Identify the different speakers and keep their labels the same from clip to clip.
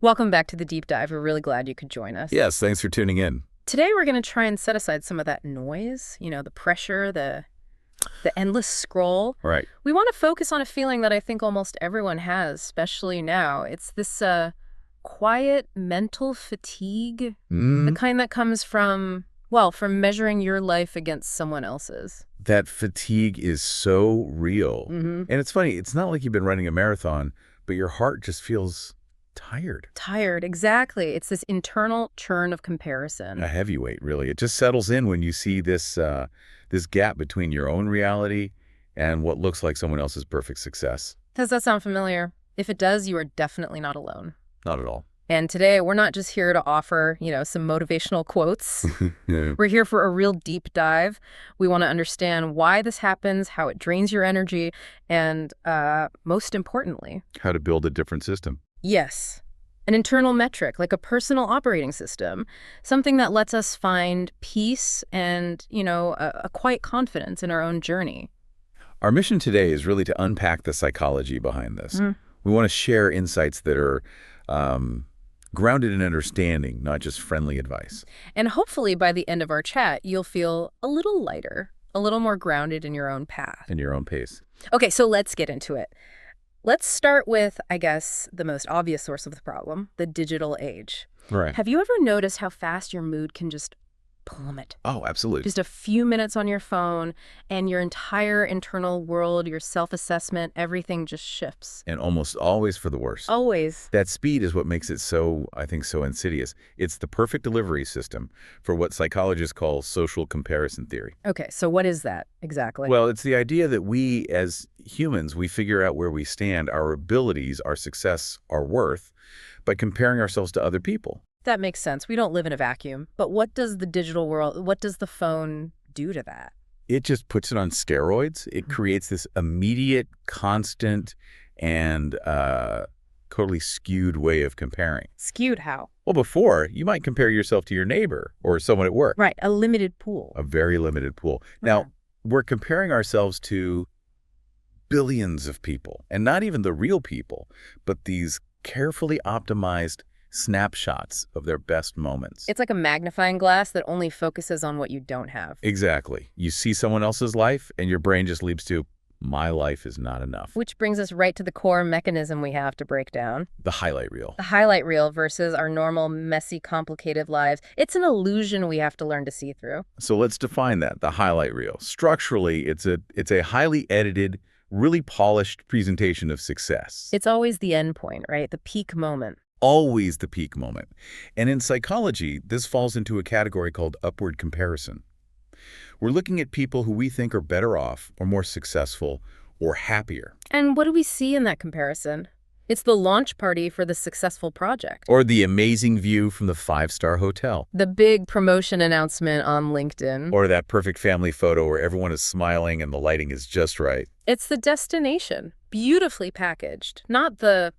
Speaker 1: Welcome back to the deep dive. We're really glad you could join us.
Speaker 2: Yes, thanks for tuning in.
Speaker 1: Today we're going to try and set aside some of that noise, the pressure, the endless scroll.
Speaker 2: Right.
Speaker 1: We want to focus on a feeling that I think almost everyone has, especially now. It's this quiet mental fatigue, the kind that comes from measuring your life against someone else's.
Speaker 2: That fatigue is so real. And it's funny, it's not like you've been running a marathon, but your heart just feels tired.
Speaker 1: Tired, exactly. It's this internal churn of comparison.
Speaker 2: A heavyweight, really. It just settles in when you see this gap between your own reality and what looks like someone else's perfect success.
Speaker 1: Does that sound familiar? If it does, you are definitely not alone.
Speaker 2: Not at all.
Speaker 1: And today, we're not just here to offer, some motivational quotes.
Speaker 2: Yeah.
Speaker 1: We're here for a real deep dive. We want to understand why this happens, how it drains your energy, and most importantly,
Speaker 2: How to build a different system.
Speaker 1: yes, an internal metric, like a personal operating system, something that lets us find peace and, a quiet confidence in our own journey.
Speaker 2: Our mission today is really to unpack the psychology behind this. We want to share insights that are grounded in understanding, not just friendly advice.
Speaker 1: And hopefully by the end of our chat, you'll feel a little lighter, a little more grounded in your own path.
Speaker 2: In your own pace.
Speaker 1: Okay, so let's get into it. Let's start with, I guess, the most obvious source of the problem, the digital age.
Speaker 2: Right.
Speaker 1: Have you ever noticed how fast your mood can just plummet?
Speaker 2: Oh, absolutely.
Speaker 1: Just a few minutes on your phone, and your entire internal world, your self-assessment, everything just shifts.
Speaker 2: And almost always for the worse.
Speaker 1: Always.
Speaker 2: That speed is what makes it so insidious. It's the perfect delivery system for what psychologists call social comparison theory.
Speaker 1: Okay, so what is that exactly?
Speaker 2: Well, it's the idea that we, as humans, we figure out where we stand, our abilities, our success, our worth, by comparing ourselves to other people.
Speaker 1: That makes sense. We don't live in a vacuum. But what does the digital world, what does the phone do to that?
Speaker 2: It just puts it on steroids. It creates this immediate, constant, and totally skewed way of comparing.
Speaker 1: Skewed how?
Speaker 2: Well, before, you might compare yourself to your neighbor or someone at work.
Speaker 1: Right, a limited pool.
Speaker 2: A very limited pool. Now, we're comparing ourselves to billions of people, and not even the real people, but these carefully optimized snapshots of their best moments.
Speaker 1: It's like a magnifying glass that only focuses on what you don't have.
Speaker 2: Exactly. You see someone else's life, and your brain just leaps to, my life is not enough.
Speaker 1: Which brings us right to the core mechanism we have to break down.
Speaker 2: The highlight reel.
Speaker 1: The highlight reel versus our normal, messy, complicated lives. It's an illusion we have to learn to see through.
Speaker 2: So let's define that, the highlight reel. Structurally, it's a highly edited, really polished presentation of success.
Speaker 1: It's always the end point, right? The peak moment.
Speaker 2: Always the peak moment. And in psychology, this falls into a category called upward comparison. We're looking at people who we think are better off or more successful or happier.
Speaker 1: And what do we see in that comparison? It's the launch party for the successful project.
Speaker 2: Or the amazing view from the five-star hotel.
Speaker 1: The big promotion announcement on LinkedIn.
Speaker 2: Or that perfect family photo where everyone is smiling and the lighting is just right.
Speaker 1: It's the destination, beautifully packaged, not the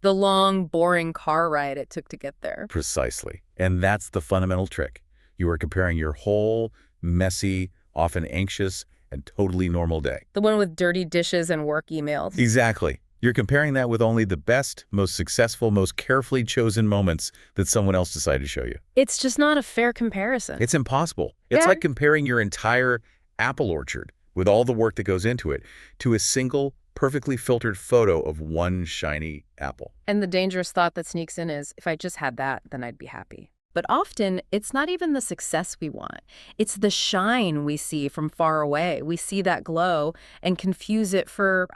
Speaker 1: long, boring car ride it took to get there.
Speaker 2: Precisely. And that's the fundamental trick. You are comparing your whole, messy, often anxious, and totally normal day.
Speaker 1: The one with dirty dishes and work emails.
Speaker 2: Exactly. You're comparing that with only the best, most successful, most carefully chosen moments that someone else decided to show you.
Speaker 1: It's just not a fair comparison.
Speaker 2: It's impossible. It's like comparing your entire apple orchard with all the work that goes into it to a single, perfectly filtered photo of one shiny apple.
Speaker 1: And the dangerous thought that sneaks in is, if I just had that, then I'd be happy. But often, it's not even the success we want. It's the shine we see from far away. We see that glow and confuse it for,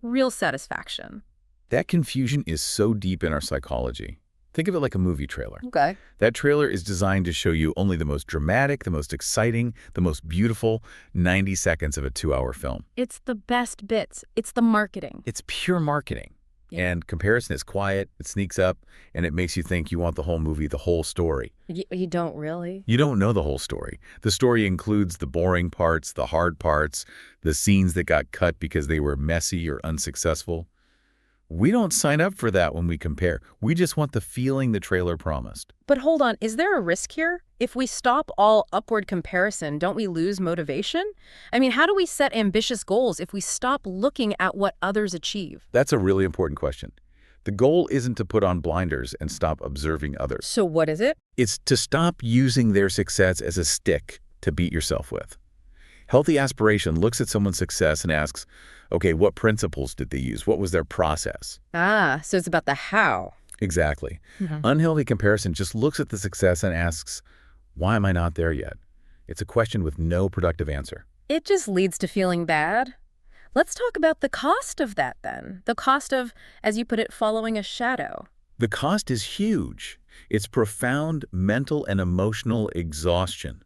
Speaker 1: real satisfaction.
Speaker 2: That confusion is so deep in our psychology. Think of it like a movie trailer.
Speaker 1: Okay.
Speaker 2: That trailer is designed to show you only the most dramatic, the most exciting, the most beautiful 90 seconds of a 2-hour film.
Speaker 1: It's the best bits. It's the marketing.
Speaker 2: It's pure marketing. Yeah. And comparison is quiet, it sneaks up, and it makes you think you want the whole movie, the whole story.
Speaker 1: You don't really?
Speaker 2: You don't know the whole story. The story includes the boring parts, the hard parts, the scenes that got cut because they were messy or unsuccessful. We don't sign up for that when we compare. We just want the feeling the trailer promised.
Speaker 1: But hold on, is there a risk here? If we stop all upward comparison, don't we lose motivation? I mean, how do we set ambitious goals if we stop looking at what others achieve?
Speaker 2: That's a really important question. The goal isn't to put on blinders and stop observing others.
Speaker 1: So what is it?
Speaker 2: It's to stop using their success as a stick to beat yourself with. Healthy aspiration looks at someone's success and asks, okay, what principles did they use? What was their process?
Speaker 1: Ah, so it's about the how.
Speaker 2: Exactly.
Speaker 1: Mhm.
Speaker 2: Unhealthy comparison just looks at the success and asks, why am I not there yet? It's a question with no productive answer.
Speaker 1: It just leads to feeling bad. Let's talk about the cost of that then. The cost of, as you put it, following a shadow.
Speaker 2: The cost is huge. It's profound mental and emotional exhaustion.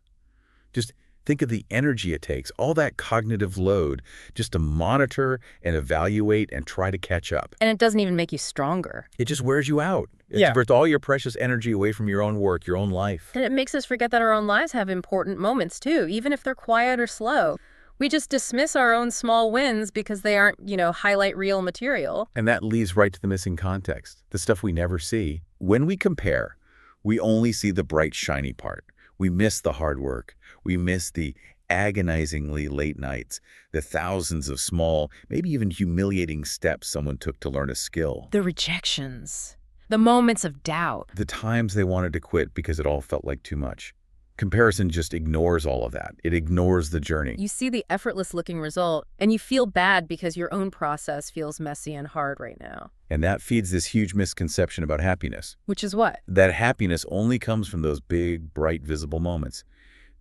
Speaker 2: Just think of the energy it takes, all that cognitive load, just to monitor and evaluate and try to catch up.
Speaker 1: And it doesn't even make you stronger.
Speaker 2: It just wears you out. It
Speaker 1: Yeah.
Speaker 2: diverts all your precious energy away from your own work, your own life.
Speaker 1: And it makes us forget that our own lives have important moments too, even if they're quiet or slow. We just dismiss our own small wins because they aren't, highlight reel material.
Speaker 2: And that leads right to the missing context, the stuff we never see. When we compare, we only see the bright, shiny part. We miss the hard work. We miss the agonizingly late nights, the thousands of small, maybe even humiliating steps someone took to learn a skill.
Speaker 1: The rejections, the moments of doubt.
Speaker 2: The times they wanted to quit because it all felt like too much. Comparison just ignores all of that. It ignores the journey.
Speaker 1: You see the effortless looking result, and you feel bad because your own process feels messy and hard right now.
Speaker 2: And that feeds this huge misconception about happiness.
Speaker 1: Which is what?
Speaker 2: That happiness only comes from those big, bright, visible moments,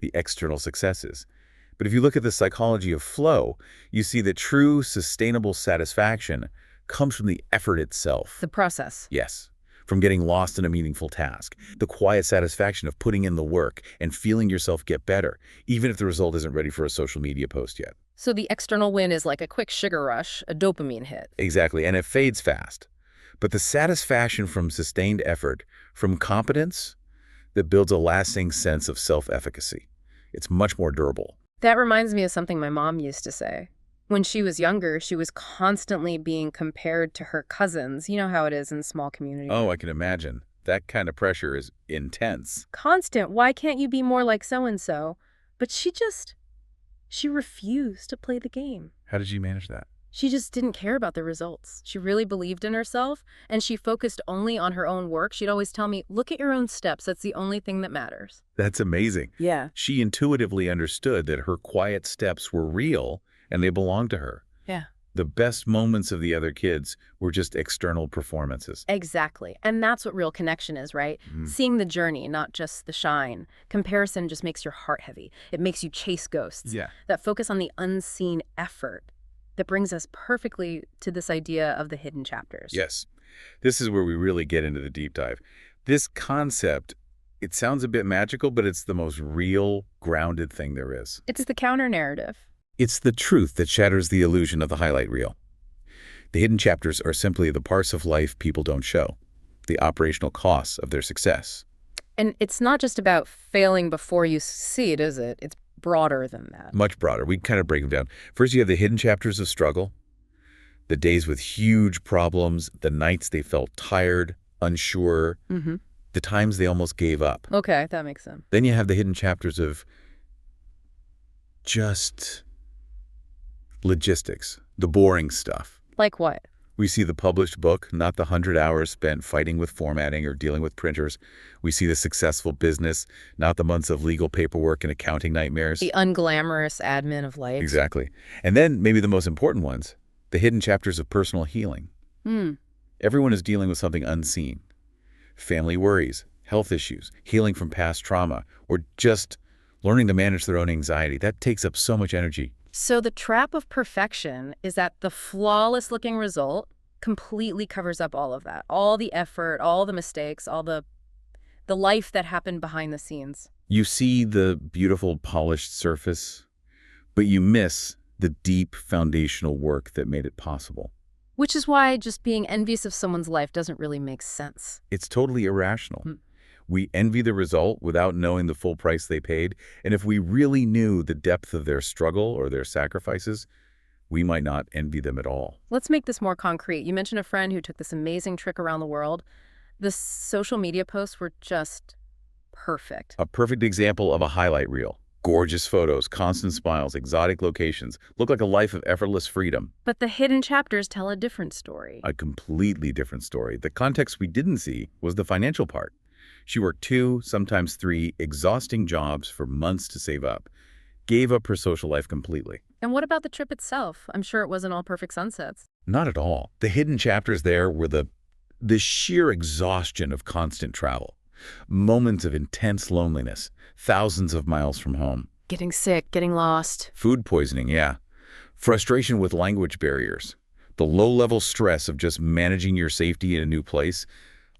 Speaker 2: the external successes. But if you look at the psychology of flow, you see that true, sustainable satisfaction comes from the effort itself.
Speaker 1: The process.
Speaker 2: Yes. From getting lost in a meaningful task, the quiet satisfaction of putting in the work and feeling yourself get better, even if the result isn't ready for a social media post yet.
Speaker 1: So the external win is like a quick sugar rush, a dopamine hit.
Speaker 2: Exactly, and it fades fast. But the satisfaction from sustained effort, from competence, that builds a lasting sense of self-efficacy. It's much more durable.
Speaker 1: That reminds me of something my mom used to say. When she was younger, she was constantly being compared to her cousins. You know how it is in small communities.
Speaker 2: Oh, I can imagine. That kind of pressure is intense.
Speaker 1: Constant, why can't you be more like so-and-so? But she refused to play the game.
Speaker 2: How did you manage that?
Speaker 1: She just didn't care about the results. She really believed in herself, and she focused only on her own work. She'd always tell me, look at your own steps. That's the only thing that matters.
Speaker 2: That's amazing.
Speaker 1: Yeah.
Speaker 2: She intuitively understood that her quiet steps were real and they belonged to her.
Speaker 1: Yeah.
Speaker 2: The best moments of the other kids were just external performances.
Speaker 1: Exactly. And that's what real connection is, right? Seeing the journey, not just the shine. Comparison just makes your heart heavy. It makes you chase ghosts.
Speaker 2: Yeah.
Speaker 1: That focus on the unseen effort. That brings us perfectly to this idea of the hidden chapters.
Speaker 2: Yes. This is where we really get into the deep dive. This concept, it sounds a bit magical, but it's the most real, grounded thing there is.
Speaker 1: It's the counter-narrative.
Speaker 2: It's the truth that shatters the illusion of the highlight reel. The hidden chapters are simply the parts of life people don't show, the operational costs of their success.
Speaker 1: And it's not just about failing before you succeed, is it? It's broader than that.
Speaker 2: Much broader. We kind of break them down. First, you have the hidden chapters of struggle, the days with huge problems, the nights they felt tired, unsure, the times they almost gave up.
Speaker 1: Okay, that makes sense.
Speaker 2: Then you have the hidden chapters of just logistics, the boring stuff.
Speaker 1: Like what?
Speaker 2: We see the published book, not the 100 hours spent fighting with formatting or dealing with printers. We see the successful business, not the months of legal paperwork and accounting nightmares.
Speaker 1: The unglamorous admin of life.
Speaker 2: Exactly. And then maybe the most important ones, the hidden chapters of personal healing. Everyone is dealing with something unseen. Family worries, health issues, healing from past trauma, or just learning to manage their own anxiety. That takes up so much energy.
Speaker 1: So the trap of perfection is that the flawless-looking result completely covers up all of that. All the effort, all the mistakes, all the life that happened behind the scenes.
Speaker 2: You see the beautiful polished surface, but you miss the deep foundational work that made it possible.
Speaker 1: Which is why just being envious of someone's life doesn't really make sense.
Speaker 2: It's totally irrational. We envy the result without knowing the full price they paid, and if we really knew the depth of their struggle or their sacrifices, we might not envy them at all.
Speaker 1: Let's make this more concrete. You mentioned a friend who took this amazing trip around the world. The social media posts were just perfect.
Speaker 2: A perfect example of a highlight reel. Gorgeous photos, constant smiles, exotic locations. Look like a life of effortless freedom.
Speaker 1: But the hidden chapters tell a different story.
Speaker 2: A completely different story. The context we didn't see was the financial part. She worked 2, sometimes 3, exhausting jobs for months to save up. Gave up her social life completely.
Speaker 1: And what about the trip itself? I'm sure it wasn't all perfect sunsets.
Speaker 2: Not at all. The hidden chapters there were the sheer exhaustion of constant travel. Moments of intense loneliness, thousands of miles from home.
Speaker 1: Getting sick, getting lost.
Speaker 2: Food poisoning, yeah. Frustration with language barriers. The low-level stress of just managing your safety in a new place.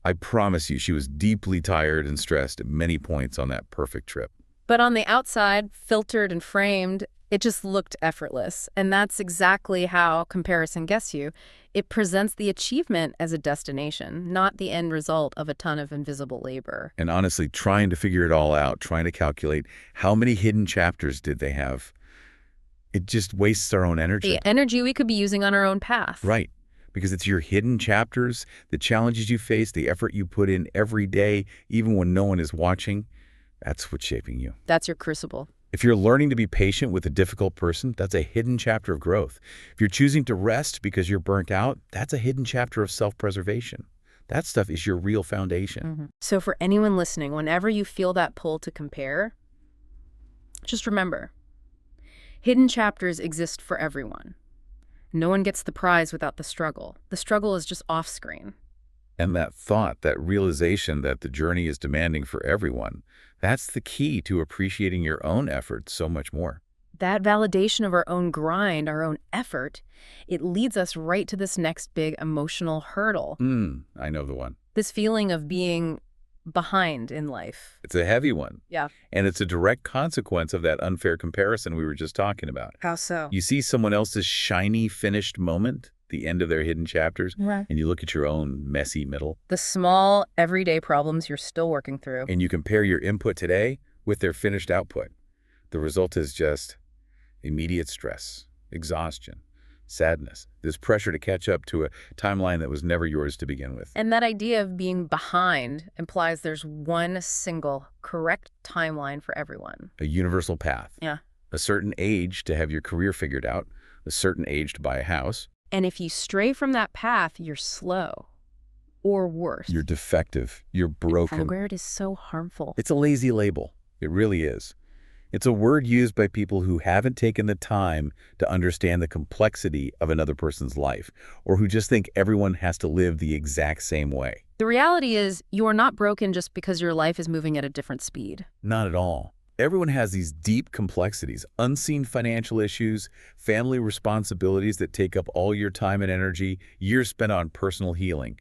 Speaker 2: I promise you, she was deeply tired and stressed at many points on that perfect trip.
Speaker 1: But on the outside, filtered and framed, it just looked effortless. And that's exactly how comparison gets you. It presents the achievement as a destination, not the end result of a ton of invisible labor.
Speaker 2: And honestly, trying to figure it all out, trying to calculate how many hidden chapters did they have, it just wastes our own energy.
Speaker 1: The energy we could be using on our own path.
Speaker 2: Right. Because it's your hidden chapters, the challenges you face, the effort you put in every day, even when no one is watching, that's what's shaping you.
Speaker 1: That's your crucible.
Speaker 2: If you're learning to be patient with a difficult person, that's a hidden chapter of growth. If you're choosing to rest because you're burnt out, that's a hidden chapter of self-preservation. That stuff is your real foundation.
Speaker 1: So for anyone listening, whenever you feel that pull to compare, just remember, hidden chapters exist for everyone. No one gets the prize without the struggle. The struggle is just off-screen.
Speaker 2: And that thought, that realization that the journey is demanding for everyone, that's the key to appreciating your own effort so much more.
Speaker 1: That validation of our own grind, our own effort, it leads us right to this next big emotional hurdle.
Speaker 2: I know the one.
Speaker 1: This feeling of being behind in life.
Speaker 2: It's a heavy one.
Speaker 1: Yeah.
Speaker 2: And it's a direct consequence of that unfair comparison we were just talking about.
Speaker 1: How so?
Speaker 2: You see someone else's shiny, finished moment, the end of their hidden chapters,
Speaker 1: Right.
Speaker 2: and you look at your own messy middle,
Speaker 1: The small, everyday problems you're still working through.
Speaker 2: and you compare your input today with their finished output. The result is just immediate stress, exhaustion, sadness, this pressure to catch up to a timeline that was never yours to begin with.
Speaker 1: And that idea of being behind implies there's one single correct timeline for everyone.
Speaker 2: A universal path.
Speaker 1: Yeah.
Speaker 2: A certain age to have your career figured out, a certain age to buy a house.
Speaker 1: And if you stray from that path, you're slow. Or worse.
Speaker 2: You're defective. You're broken.
Speaker 1: Progress is so harmful.
Speaker 2: It's a lazy label. It really is. It's a word used by people who haven't taken the time to understand the complexity of another person's life, or who just think everyone has to live the exact same way.
Speaker 1: The reality is, you are not broken just because your life is moving at a different speed.
Speaker 2: Not at all. Everyone has these deep complexities, unseen financial issues, family responsibilities that take up all your time and energy, years spent on personal healing.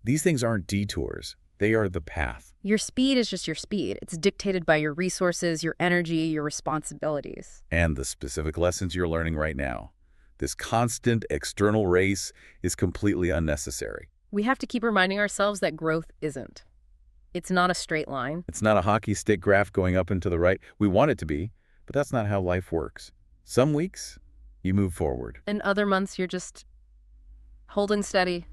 Speaker 2: These things aren't detours. They are the path.
Speaker 1: Your speed is just your speed. It's dictated by your resources, your energy, your responsibilities.
Speaker 2: And the specific lessons you're learning right now. This constant external race is completely unnecessary.
Speaker 1: We have to keep reminding ourselves that growth isn't. It's not a straight line.
Speaker 2: It's not a hockey stick graph going up and to the right. We want it to be, but that's not how life works. Some weeks, you move forward.
Speaker 1: And other months, you're just holding steady,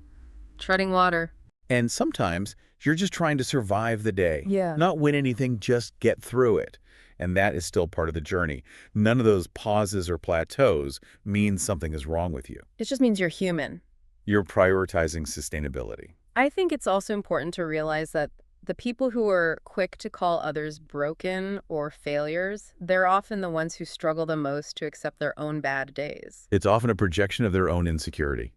Speaker 1: treading water.
Speaker 2: And sometimes, you're just trying to survive the day.
Speaker 1: Yeah.
Speaker 2: Not win anything, just get through it. And that is still part of the journey. None of those pauses or plateaus means something is wrong with you.
Speaker 1: It just means you're human.
Speaker 2: You're prioritizing sustainability.
Speaker 1: I think it's also important to realize that the people who are quick to call others broken or failures, they're often the ones who struggle the most to accept their own bad days.
Speaker 2: It's often a projection of their own insecurity.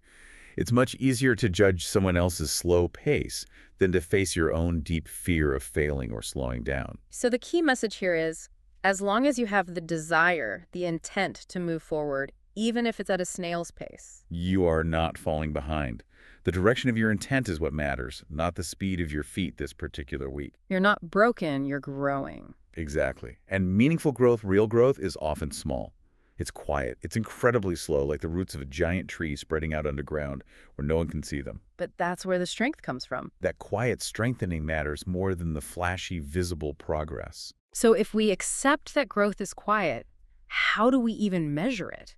Speaker 2: It's much easier to judge someone else's slow pace than to face your own deep fear of failing or slowing down.
Speaker 1: So the key message here is, as long as you have the desire, the intent to move forward, even if it's at a snail's pace.
Speaker 2: You are not falling behind. The direction of your intent is what matters, not the speed of your feet this particular week.
Speaker 1: You're not broken, you're growing.
Speaker 2: Exactly. And meaningful growth, real growth, is often small. It's quiet. It's incredibly slow, like the roots of a giant tree spreading out underground where no one can see them.
Speaker 1: But that's where the strength comes from.
Speaker 2: That quiet strengthening matters more than the flashy, visible progress.
Speaker 1: So if we accept that growth is quiet, how do we even measure it?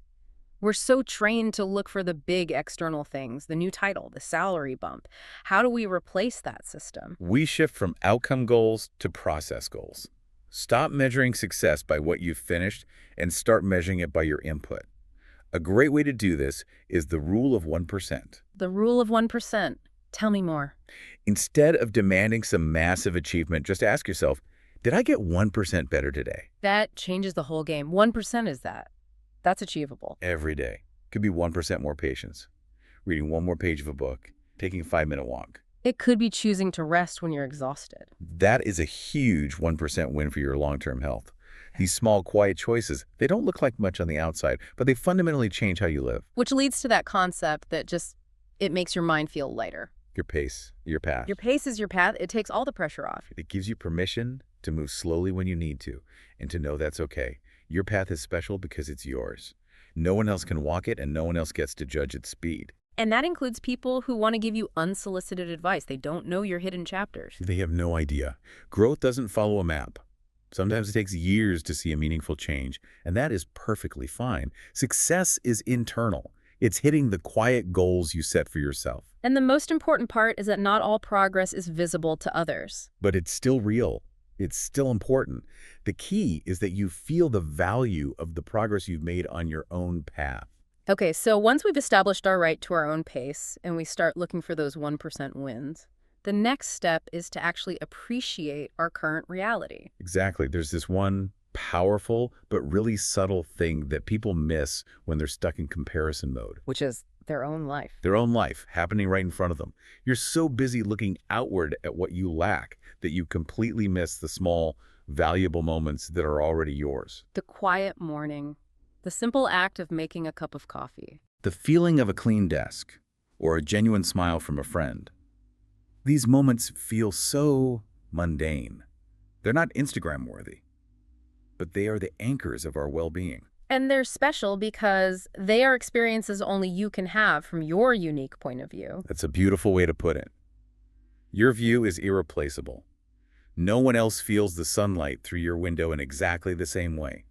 Speaker 1: We're so trained to look for the big external things, the new title, the salary bump. How do we replace that system?
Speaker 2: We shift from outcome goals to process goals. Stop measuring success by what you've finished and start measuring it by your input. A great way to do this is the rule of 1%.
Speaker 1: The rule of 1%. Tell me more.
Speaker 2: Instead of demanding some massive achievement, just ask yourself, did I get 1% better today?
Speaker 1: That changes the whole game. 1% is that. That's achievable.
Speaker 2: Every day. Could be 1% more patience, reading one more page of a book, taking a 5-minute walk.
Speaker 1: It could be choosing to rest when you're exhausted.
Speaker 2: That is a huge 1% win for your long-term health. These small, quiet choices, they don't look like much on the outside, but they fundamentally change how you live.
Speaker 1: Which leads to that concept that it makes your mind feel lighter.
Speaker 2: Your pace, your path.
Speaker 1: Your pace is your path. It takes all the pressure off.
Speaker 2: It gives you permission to move slowly when you need to, and to know that's okay. Your path is special because it's yours. No one else can walk it, and no one else gets to judge its speed.
Speaker 1: And that includes people who want to give you unsolicited advice. They don't know your hidden chapters.
Speaker 2: They have no idea. Growth doesn't follow a map. Sometimes it takes years to see a meaningful change, and that is perfectly fine. Success is internal. It's hitting the quiet goals you set for yourself.
Speaker 1: And the most important part is that not all progress is visible to others.
Speaker 2: But it's still real. It's still important. The key is that you feel the value of the progress you've made on your own path.
Speaker 1: Okay, so once we've established our right to our own pace and we start looking for those 1% wins, the next step is to actually appreciate our current reality.
Speaker 2: Exactly. There's this one powerful but really subtle thing that people miss when they're stuck in comparison mode.
Speaker 1: Which is their own life.
Speaker 2: Their own life happening right in front of them. You're so busy looking outward at what you lack that you completely miss the small, valuable moments that are already yours.
Speaker 1: The quiet morning, the simple act of making a cup of coffee.
Speaker 2: The feeling of a clean desk, or a genuine smile from a friend. These moments feel so mundane. They're not Instagram-worthy, but they are the anchors of our well-being.
Speaker 1: And they're special because they are experiences only you can have from your unique point of view.
Speaker 2: That's a beautiful way to put it. Your view is irreplaceable. No one else feels the sunlight through your window in exactly the same way.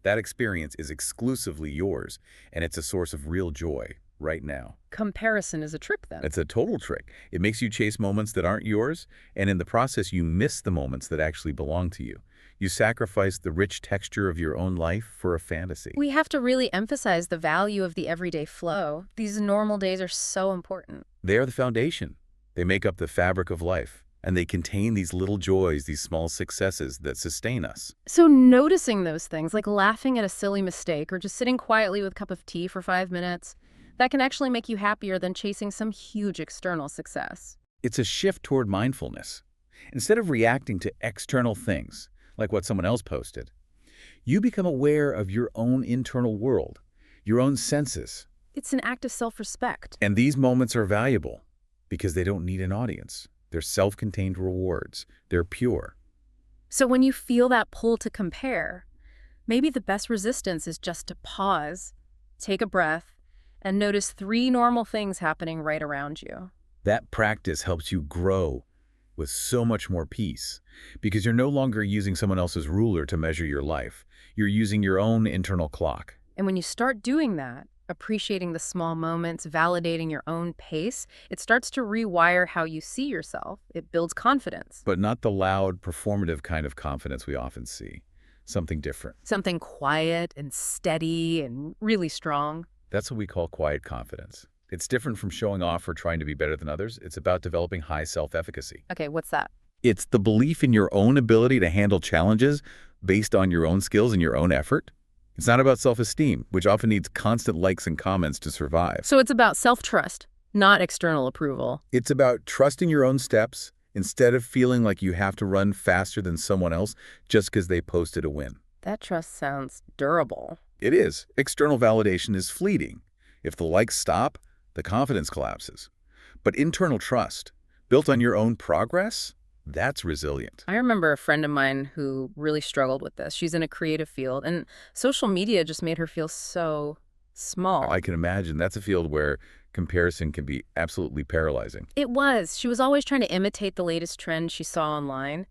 Speaker 2: That experience is exclusively yours, and it's a source of real joy right now.
Speaker 1: Comparison is a trick, then.
Speaker 2: It's a total trick. It makes you chase moments that aren't yours, and in the process, you miss the moments that actually belong to you. You sacrifice the rich texture of your own life for a fantasy.
Speaker 1: We have to really emphasize the value of the everyday flow. These normal days are so important.
Speaker 2: They are the foundation. They make up the fabric of life, and they contain these little joys, these small successes that sustain us.
Speaker 1: So noticing those things, like laughing at a silly mistake or just sitting quietly with a cup of tea for 5 minutes, that can actually make you happier than chasing some huge external success.
Speaker 2: It's a shift toward mindfulness. Instead of reacting to external things, like what someone else posted, you become aware of your own internal world, your own senses.
Speaker 1: It's an act of self-respect.
Speaker 2: And these moments are valuable because they don't need an audience. They're self-contained rewards. They're pure.
Speaker 1: So when you feel that pull to compare, maybe the best resistance is just to pause, take a breath, and notice 3 normal things happening right around you.
Speaker 2: That practice helps you grow with so much more peace because you're no longer using someone else's ruler to measure your life. You're using your own internal clock.
Speaker 1: And when you start doing that, appreciating the small moments, validating your own pace, it starts to rewire how you see yourself. It builds confidence.
Speaker 2: But not the loud, performative kind of confidence we often see. Something different.
Speaker 1: Something quiet and steady and really strong.
Speaker 2: That's what we call quiet confidence. It's different from showing off or trying to be better than others. It's about developing high self-efficacy.
Speaker 1: Okay, what's that?
Speaker 2: It's the belief in your own ability to handle challenges based on your own skills and your own effort. It's not about self-esteem, which often needs constant likes and comments to survive.
Speaker 1: So it's about self-trust, not external approval.
Speaker 2: It's about trusting your own steps instead of feeling like you have to run faster than someone else just because they posted a win.
Speaker 1: That trust sounds durable.
Speaker 2: It is. External validation is fleeting. If the likes stop, the confidence collapses. But internal trust, built on your own progress, that's resilient.
Speaker 1: I remember a friend of mine who really struggled with this. She's in a creative field, and social media just made her feel so small.
Speaker 2: I can imagine. That's a field where comparison can be absolutely paralyzing.
Speaker 1: It was. She was always trying to imitate the latest trend she saw online.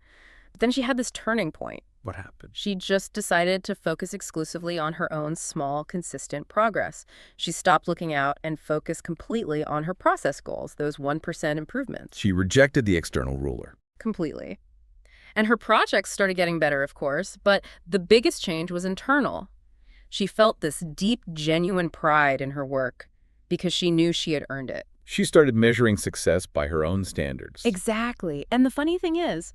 Speaker 1: But then she had this turning point.
Speaker 2: What happened?
Speaker 1: She just decided to focus exclusively on her own small, consistent progress. She stopped looking out and focused completely on her process goals, those 1% improvements.
Speaker 2: She rejected the external ruler.
Speaker 1: Completely. And her projects started getting better, of course, but the biggest change was internal. She felt this deep, genuine pride in her work because she knew she had earned it.
Speaker 2: She started measuring success by her own standards.
Speaker 1: Exactly. And the funny thing is,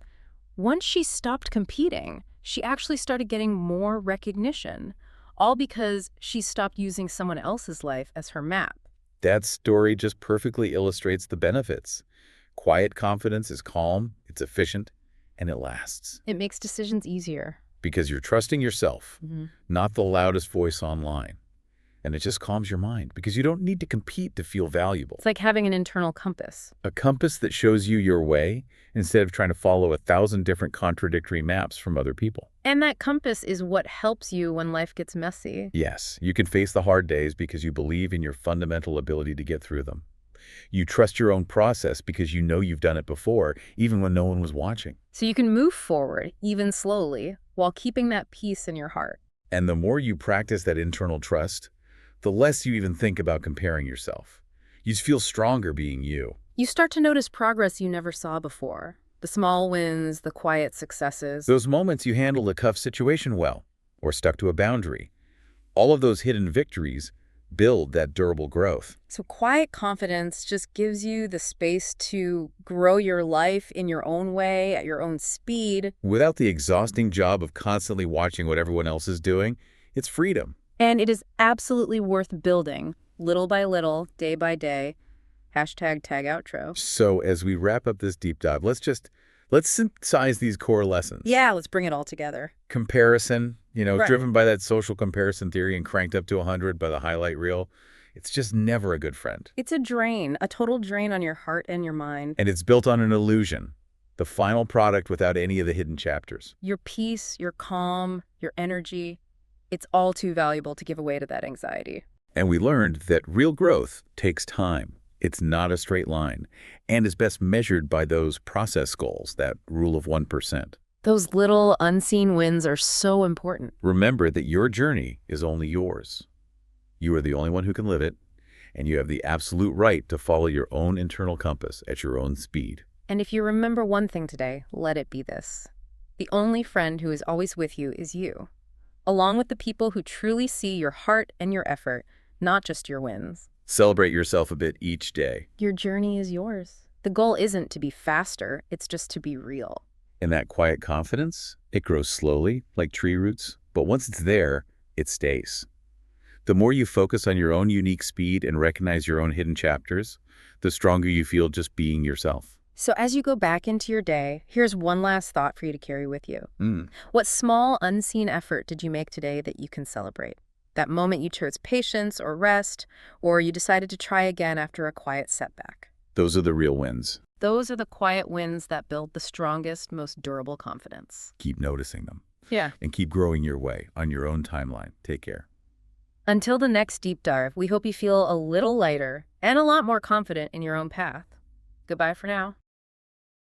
Speaker 1: once she stopped competing, she actually started getting more recognition, all because she stopped using someone else's life as her map.
Speaker 2: That story just perfectly illustrates the benefits. Quiet confidence is calm, it's efficient, and it lasts.
Speaker 1: It makes decisions easier.
Speaker 2: Because you're trusting yourself, not the loudest voice online. And it just calms your mind because you don't need to compete to feel valuable.
Speaker 1: It's like having an internal compass.
Speaker 2: A compass that shows you your way instead of trying to follow 1,000 different contradictory maps from other people.
Speaker 1: And that compass is what helps you when life gets messy.
Speaker 2: Yes, you can face the hard days because you believe in your fundamental ability to get through them. You trust your own process because you know you've done it before, even when no one was watching.
Speaker 1: So you can move forward, even slowly, while keeping that peace in your heart.
Speaker 2: And the more you practice that internal trust, the less you even think about comparing yourself. You just feel stronger being you.
Speaker 1: You start to notice progress you never saw before. The small wins, the quiet successes.
Speaker 2: Those moments you handled a tough situation well, or stuck to a boundary. All of those hidden victories build that durable growth.
Speaker 1: So quiet confidence just gives you the space to grow your life in your own way, at your own speed.
Speaker 2: Without the exhausting job of constantly watching what everyone else is doing, it's freedom.
Speaker 1: And it is absolutely worth building, little by little, day by day. Hashtag tag outro.
Speaker 2: So as we wrap up this deep dive, let's synthesize these core lessons.
Speaker 1: Yeah, let's bring it all together.
Speaker 2: Comparison,
Speaker 1: Right.
Speaker 2: driven by that social comparison theory and cranked up to 100 by the highlight reel. It's just never a good friend.
Speaker 1: It's a drain, a total drain on your heart and your mind.
Speaker 2: And it's built on an illusion, the final product without any of the hidden chapters.
Speaker 1: Your peace, your calm, your energy, it's all too valuable to give away to that anxiety.
Speaker 2: And we learned that real growth takes time. It's not a straight line, and is best measured by those process goals, that rule of 1%.
Speaker 1: Those little unseen wins are so important.
Speaker 2: Remember that your journey is only yours. You are the only one who can live it, and you have the absolute right to follow your own internal compass at your own speed.
Speaker 1: And if you remember one thing today, let it be this. The only friend who is always with you is you, along with the people who truly see your heart and your effort, not just your wins.
Speaker 2: Celebrate yourself a bit each day.
Speaker 1: Your journey is yours. The goal isn't to be faster, it's just to be real.
Speaker 2: And that quiet confidence, it grows slowly, like tree roots, but once it's there, it stays. The more you focus on your own unique speed and recognize your own hidden chapters, the stronger you feel just being yourself.
Speaker 1: So as you go back into your day, here's one last thought for you to carry with you. What small, unseen effort did you make today that you can celebrate? That moment you chose patience or rest, or you decided to try again after a quiet setback.
Speaker 2: Those are the real wins.
Speaker 1: Those are the quiet wins that build the strongest, most durable confidence.
Speaker 2: Keep noticing them.
Speaker 1: Yeah.
Speaker 2: And keep growing your way on your own timeline. Take care.
Speaker 1: Until the next deep dive, we hope you feel a little lighter and a lot more confident in your own path. Goodbye for now.